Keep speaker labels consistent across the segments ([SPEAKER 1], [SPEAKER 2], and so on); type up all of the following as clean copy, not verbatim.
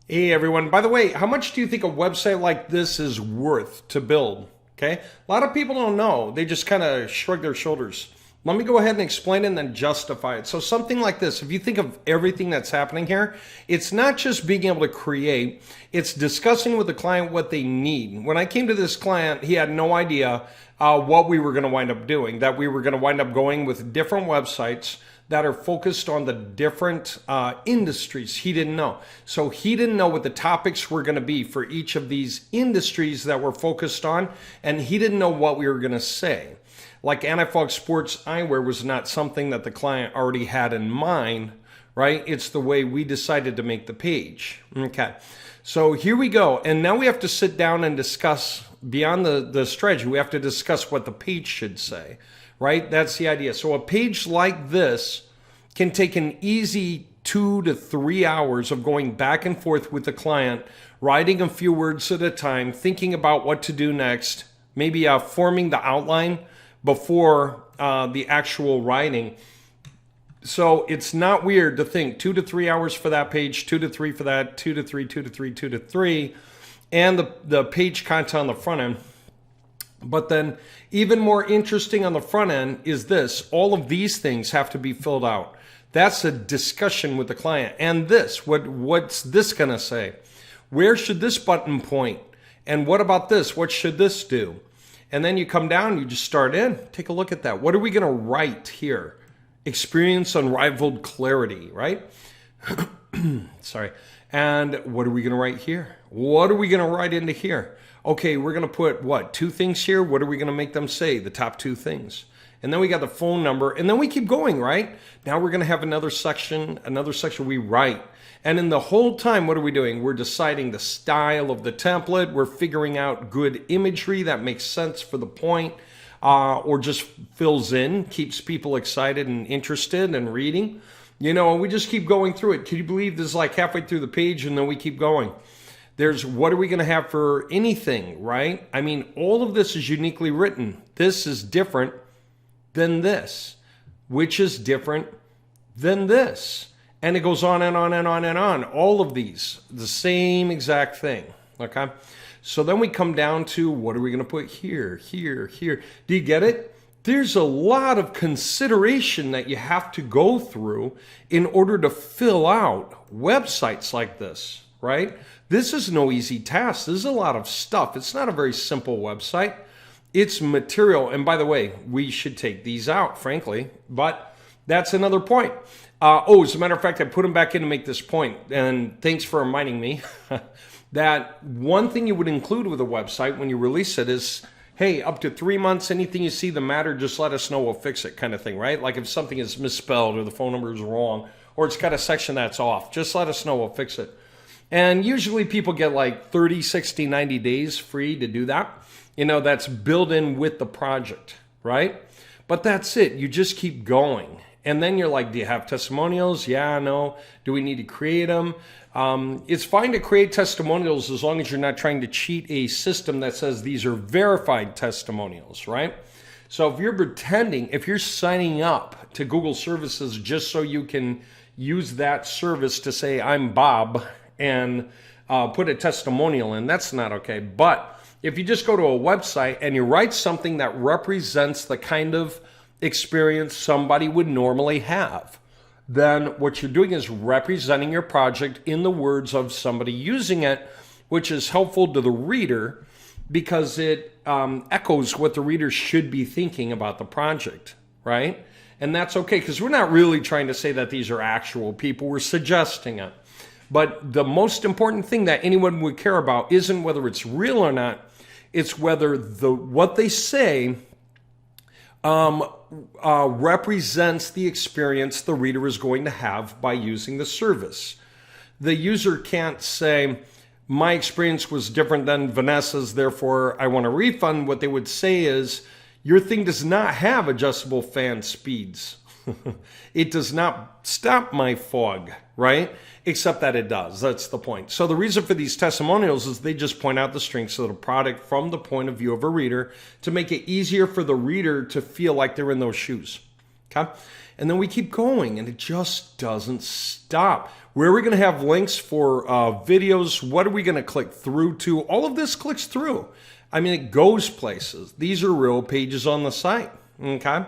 [SPEAKER 1] Hey everyone, by the way, how much do you think a website like this is worth to build? Okay, a lot of people don't know. They just kind of shrug their shoulders. Let me go ahead and explain it and then justify it. So something like this, if you think of everything that's happening here, it's not just being able to create, it's discussing with the client what they need. When I came to this client, he had no idea what we were going to wind up doing, that we were going to wind up going with different websites that are focused on the different industries. He didn't know. So he didn't know what the topics were going to be for each of these industries that we're focused on, and he didn't know what we were going to say. Like anti-fog sports eyewear was not something that the client already had in mind, right? It's the way we decided to make the page. Okay, so here we go. And now we have to sit down and discuss beyond the strategy. We have to discuss what the page should say, right? That's the idea. So a page like this can take an easy 2 to 3 hours of going back and forth with the client, writing a few words at a time, thinking about what to do next, maybe forming the outline before the actual writing. So it's not weird to think 2 to 3 hours for that page, 2 to 3 for that, 2 to 3, 2 to 3, 2 to 3, and the page content on the front end. But then even more interesting on the front end is this. All of these things have to be filled out. That's a discussion with the client. And this, what's this going to say? Where should this button point? And what about this? What should this do? And then you come down, you just start in, take a look at that. What are we going to write here? Experience unrivaled clarity, right? Sorry. And what are we going to write here? What are we going to write into here? Okay, we're going to put what? 2 things here. What are we going to make them say? The top 2 things. And then we got the phone number, and then we keep going, right? Now we're going to have another section we write. And in the whole time, what are we doing? We're deciding the style of the template. We're figuring out good imagery that makes sense for the point, or just fills in, keeps people excited and interested and reading. You know, and we just keep going through it. Can you believe this is like halfway through the page and then we keep going? There's what are we going to have for anything, right? I mean, all of this is uniquely written. This is different than this, which is different than this. And it goes on and on and on and on. All of these, the same exact thing, okay? So then we come down to what are we going to put here, here, here. Do you get it? There's a lot of consideration that you have to go through in order to fill out websites like this, right? This is no easy task. This is a lot of stuff. It's not a very simple website. It's material. And by the way, we should take these out, frankly, but that's another point. As a matter of fact, I put them back in to make this point, and thanks for reminding me that one thing you would include with a website when you release it is, hey, up to 3 months, anything you see the matter, just let us know, we'll fix it kind of thing, right? Like if something is misspelled or the phone number is wrong or it's got a section that's off, just let us know, we'll fix it. And usually people get like 30, 60, 90 days free to do that. You know, that's built in with the project, right? But that's it. You just keep going. And then you're like, do you have testimonials? Yeah, no. Do we need to create them? It's fine to create testimonials as long as you're not trying to cheat a system that says these are verified testimonials, right? So if you're pretending, if you're signing up to Google services just so you can use that service to say, I'm Bob, and put a testimonial in, that's not okay. But if you just go to a website and you write something that represents the kind of experience somebody would normally have, then what you're doing is representing your project in the words of somebody using it, which is helpful to the reader because it echoes what the reader should be thinking about the project, right? And that's okay because we're not really trying to say that these are actual people. We're suggesting it. But the most important thing that anyone would care about isn't whether it's real or not. It's whether what they say represents the experience the reader is going to have by using the service. The user can't say, my experience was different than Vanessa's, therefore I want a refund. What they would say is, your thing does not have adjustable fan speeds. It does not stop my fog, right? Except that it does. That's the point. So the reason for these testimonials is they just point out the strengths of the product from the point of view of a reader to make it easier for the reader to feel like they're in those shoes. Okay? And then we keep going, and it just doesn't stop. Where are we going to have links for videos? What are we going to click through to? All of this clicks through. I mean, it goes places. These are real pages on the site. Okay?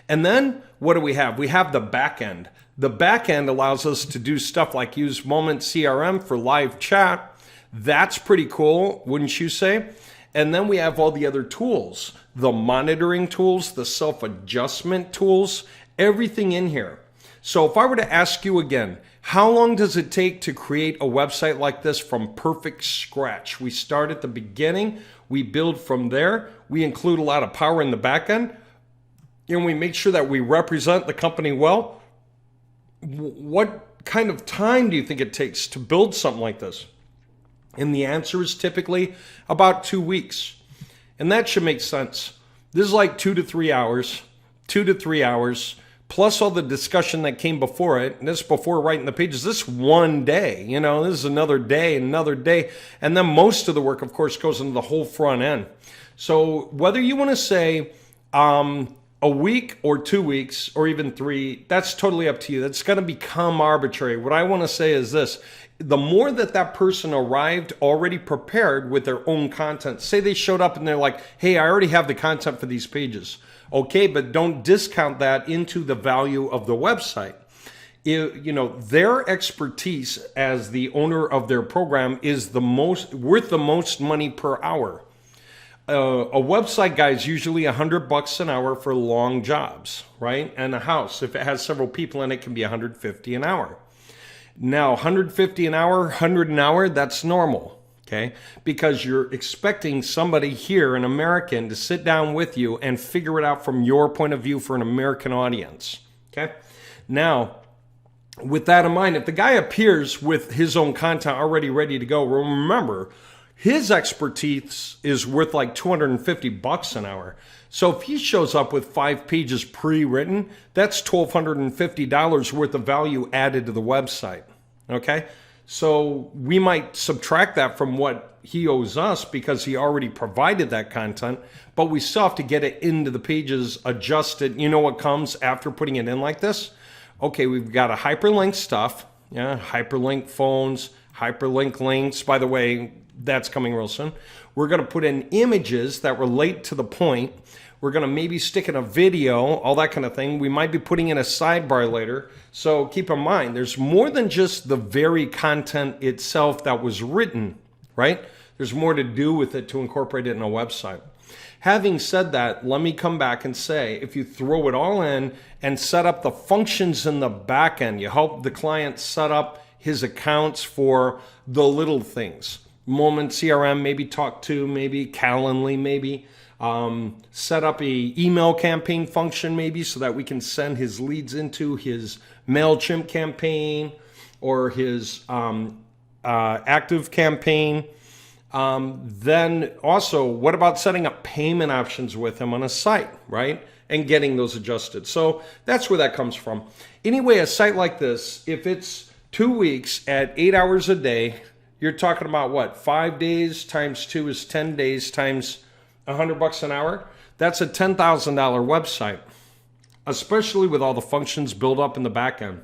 [SPEAKER 1] And then what do we have? We have the back end. The back end allows us to do stuff like use Moment CRM for live chat. That's pretty cool, wouldn't you say? And then we have all the other tools, the monitoring tools, the self-adjustment tools, everything in here. So if I were to ask you again, how long does it take to create a website like this from perfect scratch? We start at the beginning, we build from there, we include a lot of power in the back end, and we make sure that we represent the company well. What kind of time do you think it takes to build something like this? And the answer is typically about 2 weeks. And that should make sense. This is like 2 to 3 hours, plus all the discussion that came before it. And this before writing the pages, this one day, this is another day, And then most of the work, of course, goes into the whole front end. So whether you want to say a week or 2 weeks or even 3, that's totally up to you. That's going to become arbitrary. What I want to say is this. The more that person arrived already prepared with their own content, say they showed up and they're like, hey, I already have the content for these pages. Okay, but don't discount that into the value of the website. Their expertise as the owner of their program is worth the most money per hour. A website guy is usually $100 an hour for long jobs, right? And a house, if it has several people in it, can be $150 an hour. Now, $150 an hour, $100 an hour, that's normal, okay? Because you're expecting somebody here, an American, to sit down with you and figure it out from your point of view for an American audience, okay? Now, with that in mind, if the guy appears with his own content already ready to go, remember, his expertise is worth like $250 an hour. So if he shows up with 5 pages pre-written, that's $1,250 worth of value added to the website, okay? So we might subtract that from what he owes us because he already provided that content, but we still have to get it into the pages, adjusted. You know what comes after putting it in like this? Okay, we've got a hyperlink stuff, hyperlink phones, hyperlink links. By the way, that's coming real soon. We're going to put in images that relate to the point. We're going to maybe stick in a video, all that kind of thing. We might be putting in a sidebar later. So keep in mind, there's more than just the very content itself that was written, right? There's more to do with it to incorporate it in a website. Having said that, let me come back and say, if you throw it all in and set up the functions in the back end, you help the client set up his accounts for the little things. Moment CRM, maybe Talk To, maybe Calendly, maybe set up a email campaign function, maybe so that we can send his leads into his MailChimp campaign or his active campaign. Then also, what about setting up payment options with him on a site, right? And getting those adjusted. So that's where that comes from. Anyway, a site like this, if it's 2 weeks at 8 hours a day, you're talking about what? 5 days times 2 is 10 days times $100 an hour. That's a $10,000 website, especially with all the functions built up in the back end.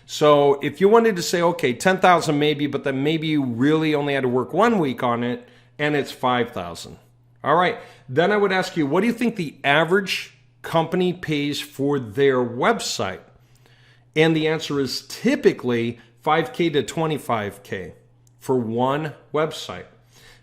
[SPEAKER 1] So if you wanted to say, okay, 10,000 maybe, but then maybe you really only had to work 1 week on it and it's 5,000. All right. Then I would ask you, what do you think the average company pays for their website? And the answer is typically $5K to $25K. For one website.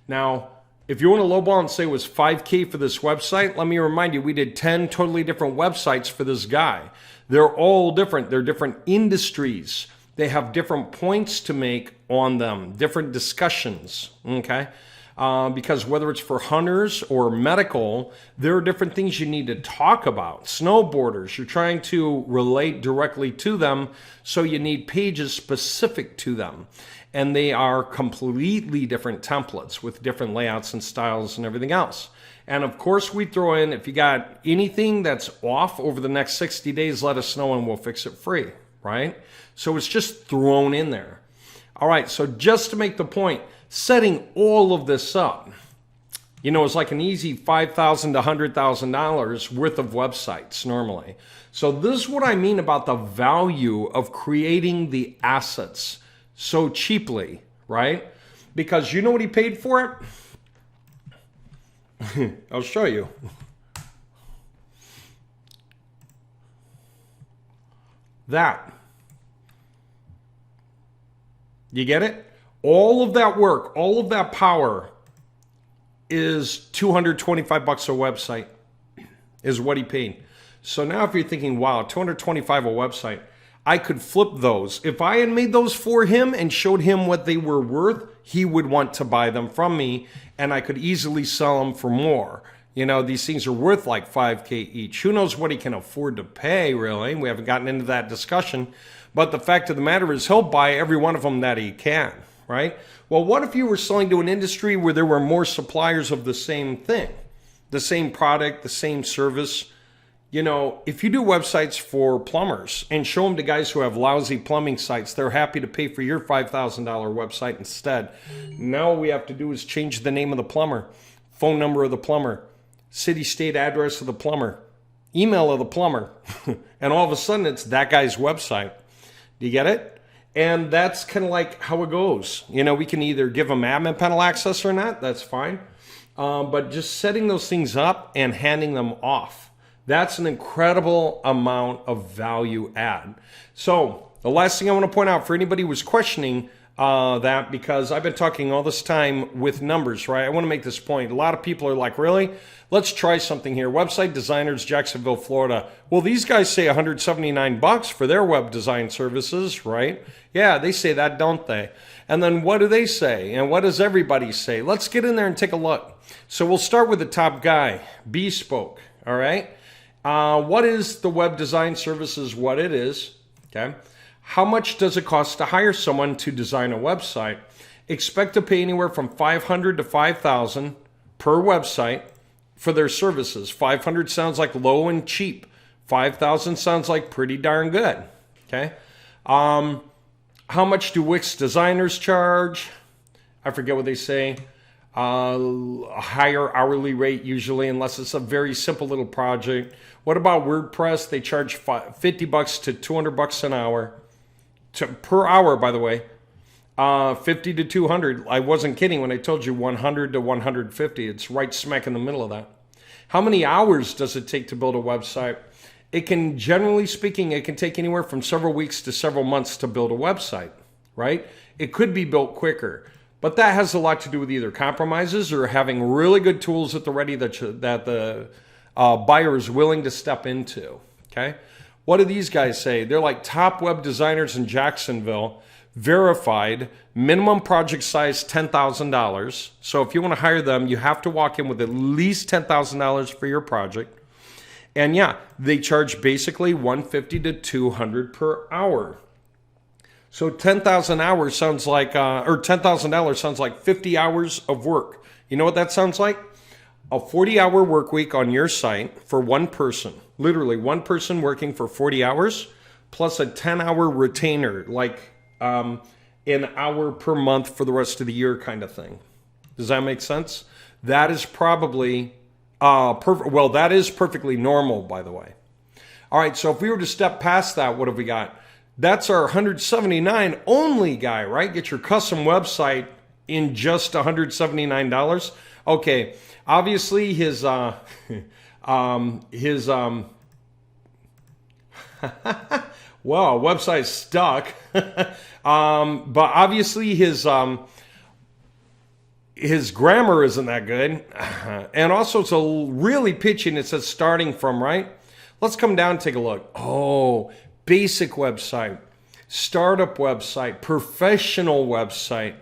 [SPEAKER 1] Now, if you want to lowball and say it was $5K for this website, let me remind you, we did 10 totally different websites for this guy. They're all different. They're different industries. They have different points to make on them, different discussions, okay? Because whether it's for hunters or medical, there are different things you need to talk about. Snowboarders, you're trying to relate directly to them, so you need pages specific to them. And they are completely different templates with different layouts and styles and everything else. And of course, we throw in, if you got anything that's off over the next 60 days, let us know and we'll fix it free, right? So it's just thrown in there. All right, so just to make the point, setting all of this up, You know, it's like an easy $5,000 to $100,000 worth of websites normally. So this is what I mean about the value of creating the assets so cheaply, right? Because you know what he paid for it? I'll show you. That. You get it? All of that work, all of that power is $225 a website is what he paid. So now if you're thinking, wow, $225 a website, I could flip those. If I had made those for him and showed him what they were worth, he would want to buy them from me, and I could easily sell them for more. You know, these things are worth like $5K each. Who knows what he can afford to pay, really? We haven't gotten into that discussion. But the fact of the matter is he'll buy every one of them that he can, right? Well, what if you were selling to an industry where there were more suppliers of the same thing, the same product, the same service? You know, if you do websites for plumbers and show them to guys who have lousy plumbing sites, they're happy to pay for your $5,000 website instead. Now all we have to do is change the name of the plumber, phone number of the plumber, city, state address of the plumber, email of the plumber, and all of a sudden it's that guy's website. Do you get it? And that's kind of like how it goes. You know, we can either give them admin panel access or not. That's fine. But just setting those things up and handing them off, that's an incredible amount of value add. So the last thing I want to point out for anybody who was questioning that, because I've been talking all this time with numbers, right? I want to make this point. A lot of people are like, really? Let's try something here. Website Designers, Jacksonville, Florida. Well, these guys say $179 for their web design services, right? Yeah, they say that, don't they? And then what do they say? And what does everybody say? Let's get in there and take a look. So we'll start with the top guy, Bespoke, all right? What is the web design services? What it is, okay? How much does it cost to hire someone to design a website? Expect to pay anywhere from $500 to $5,000 per website for their services. $500 sounds like low and cheap. $5,000 sounds like pretty darn good. Okay. How much do Wix designers charge? I forget what they say. A higher hourly rate usually, unless it's a very simple little project. What about WordPress? They charge $50 to $200 an hour. Per hour, by the way. 50 to 200. I wasn't kidding when I told you 100 to 150. It's right smack in the middle of that. How many hours does it take to build a website? It can, generally speaking, it can take anywhere from several weeks to several months to build a website, right? It could be built quicker, but that has a lot to do with either compromises or having really good tools at the ready that the buyer is willing to step into, okay? What do these guys say? They're like top web designers in Jacksonville, verified, minimum project size $10,000. So if you want to hire them, you have to walk in with at least $10,000 for your project. And yeah, they charge basically $150 to $200 per hour. So 10,000 hours sounds like, or $10,000 sounds like 50 hours of work. You know what that sounds like? A 40-hour work week on your site for one person. Literally one person working for 40 hours plus a 10-hour retainer, like an hour per month for the rest of the year kind of thing. Does that make sense? That is probably, well, that is perfectly normal, by the way. All right, so if we were to step past that, what have we got? That's our $179 only guy, right? Get your custom website in just $179. Okay, obviously his well, website's stuck. But obviously his grammar isn't that good. And also it's a really pitchy and it says starting from, right? Let's come down and take a look. Oh, basic website, startup website, professional website,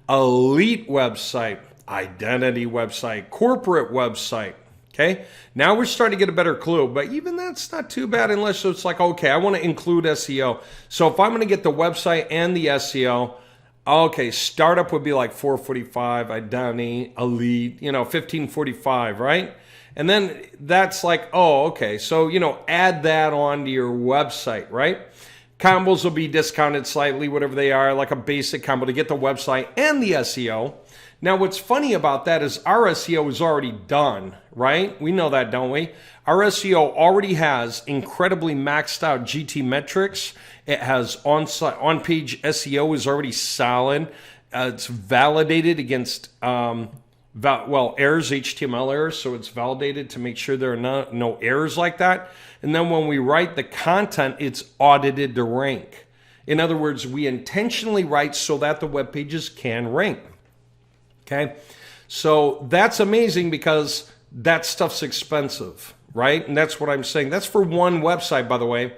[SPEAKER 1] elite website, identity website, corporate website. Okay, now we're starting to get a better clue, but even that's not too bad unless it's like, okay, I want to include SEO. So if I'm going to get the website and the SEO, okay, startup would be like $445, identity, elite, $1545, right? And then that's like, oh, okay, so, add that onto your website, right? Combos will be discounted slightly, whatever they are, like a basic combo to get the website and the SEO. Now, what's funny about that is our SEO is already done, right? We know that, don't we? Our SEO already has incredibly maxed out GT metrics. It has on-page SEO is already solid. It's validated against errors, HTML errors, so it's validated to make sure there are no errors like that. And then when we write the content, it's audited to rank. In other words, we intentionally write so that the web pages can rank. Okay, so that's amazing because that stuff's expensive, right? And that's what I'm saying. That's for one website, by the way.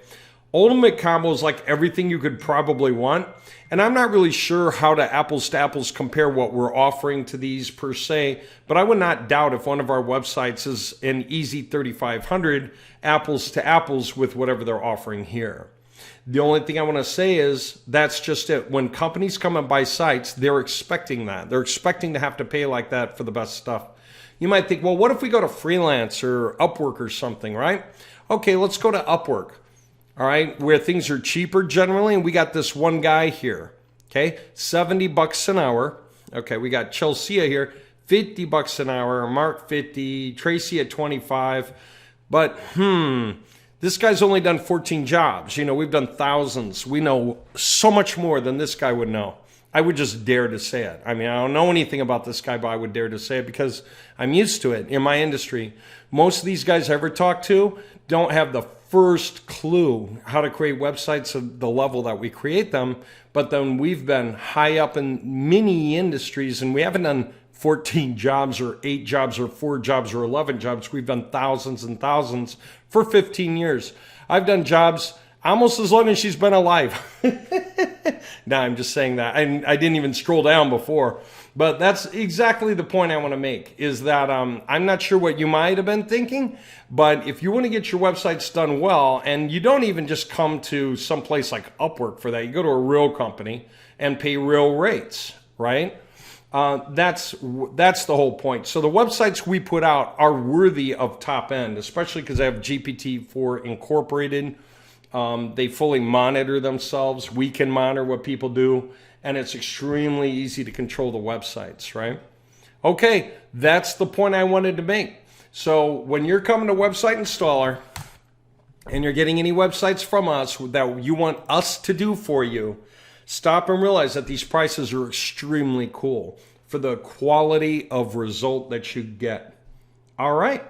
[SPEAKER 1] Ultimate Combo is like everything you could probably want. And I'm not really sure how to apples compare what we're offering to these per se, but I would not doubt if one of our websites is an easy 3,500 apples to apples with whatever they're offering here. The only thing I want to say is that's just it. When companies come and buy sites, they're expecting that. They're expecting to have to pay like that for the best stuff. You might think, well, what if we go to freelance or Upwork or something, right? Okay, let's go to Upwork, all right, where things are cheaper generally. And we got this one guy here, okay, $70 an hour. Okay, we got Chelsea here, $50 an hour, Mark 50, Tracy at 25. But, this guy's only done 14 jobs. You know, we've done thousands. We know so much more than this guy would know. I would just dare to say it. I mean, I don't know anything about this guy, but I would dare to say it because I'm used to it in my industry. Most of these guys I ever talk to don't have the first clue how to create websites at the level that we create them. But then we've been high up in many industries and we haven't done 14 jobs or 8 jobs or 4 jobs or 11 jobs. We've done thousands and thousands for 15 years. I've done jobs almost as long as she's been alive. No, I'm just saying that. I didn't even scroll down before. But that's exactly the point I want to make, is that I'm not sure what you might have been thinking, but if you want to get your websites done well, and you don't even just come to some place like Upwork for that, you go to a real company and pay real rates, right? That's the whole point. So the websites we put out are worthy of top end, especially because they have GPT-4 incorporated. They fully monitor themselves. We can monitor what people do, and it's extremely easy to control the websites, right? Okay, that's the point I wanted to make. So when you're coming to Website Installer and you're getting any websites from us that you want us to do for you, stop and realize that these prices are extremely cool for the quality of result that you get. All right.